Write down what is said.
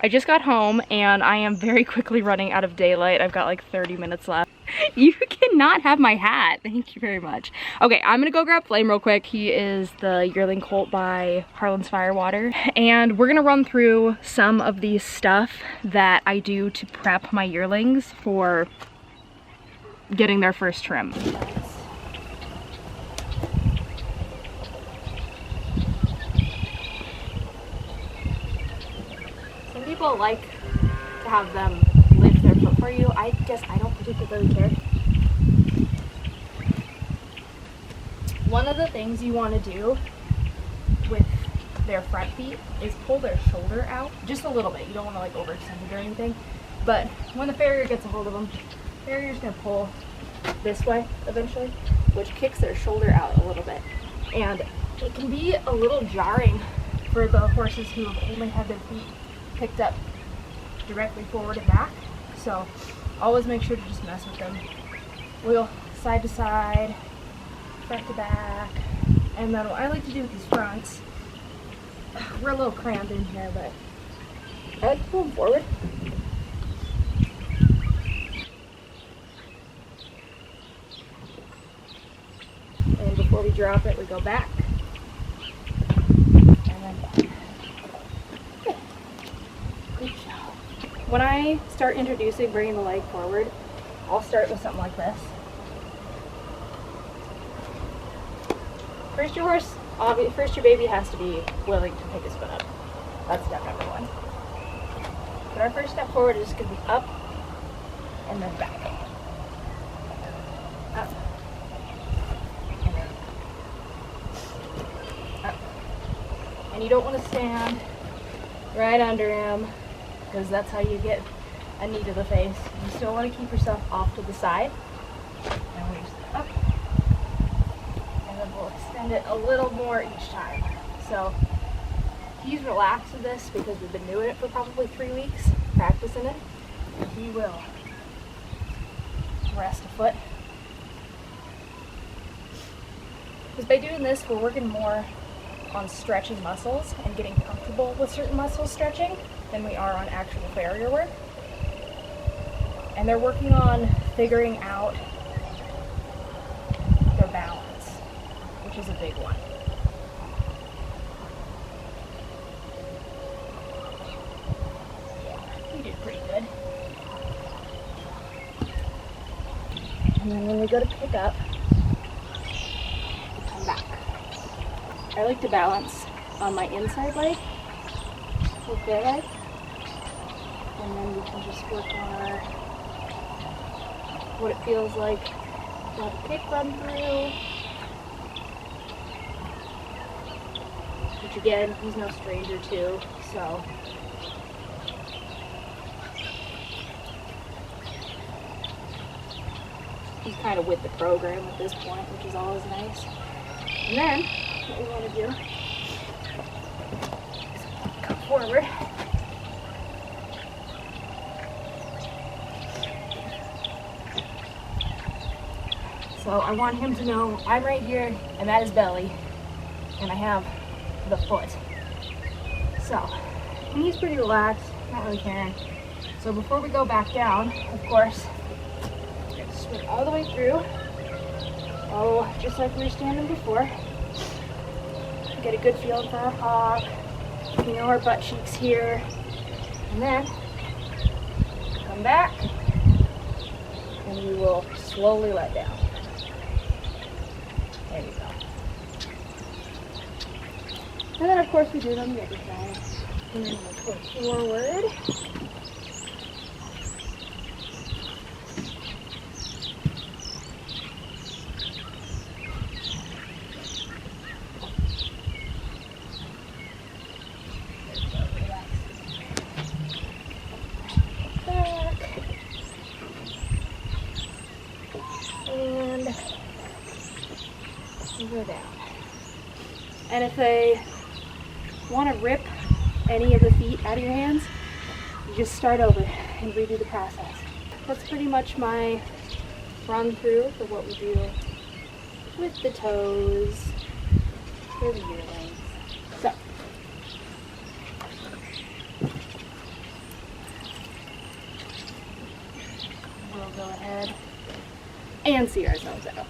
I just got home and I am very quickly running out of daylight. I've got like 30 minutes left. You cannot have my hat. Thank you very much. Okay, I'm gonna go grab Flame real quick. He is the yearling colt by Harlan's Firewater. And we're gonna run through some of the stuff that I do to prep my yearlings for getting their first trim. Some people like to have them lift their foot for you. I guess I don't particularly care. One of the things you want to do with their front feet is pull their shoulder out just a little bit. You don't want to like overextend it or anything. But when the farrier gets a hold of them, the farrier's going to pull this way eventually, which kicks their shoulder out a little bit. And it can be a little jarring for the horses who have only had their feet picked up directly forward and back. So always make sure to just mess with them. Wheel side to side, front to back. And then what I like to do with these fronts, we're a little crammed in here, but I like to pull them forward. And before we drop it, we go back. And then back. Good. Good job. When I start introducing bringing the leg forward, I'll start with something like this. First your baby has to be willing to pick his foot up. That's step number one. But our first step forward is going to be up and then back. Up. And then up. And you don't want to stand right under him because that's how you get a knee to the face. You still want to keep yourself off to the side. And we just up. And we'll extend it a little more each time. So he's relaxed with this because we've been doing it for probably 3 weeks, practicing it. He will rest a foot. Because by doing this, we're working more on stretching muscles and getting comfortable with certain muscles stretching than we are on actual farrier work. And they're working on figuring out their balance, which is a big one. Yeah, we did pretty good. And then when we go to pick up, we come back. I like to balance on my inside leg with their leg. And then we can just work on what it feels like to have a kick run through. Which again, he's no stranger to, so. He's kind of with the program at this point, which is always nice. And then, what we want to do is come forward. So I want him to know I'm right here, and that is belly, and I have the foot. So, and he's pretty relaxed, not really caring. So before we go back down, of course, we're going to swing all the way through. Oh, just like we were standing before. Get a good feel for our hog. You know, our butt cheeks here. And then, come back, and we will slowly let down. There you go. And then of course we do it on the other side. And then we'll pull forward. Back. And go down. And if they want to rip any of the feet out of your hands, you just start over and redo the process. That's pretty much my run through for what we do with the toes for the yearlings. So, we'll go ahead and see ourselves out.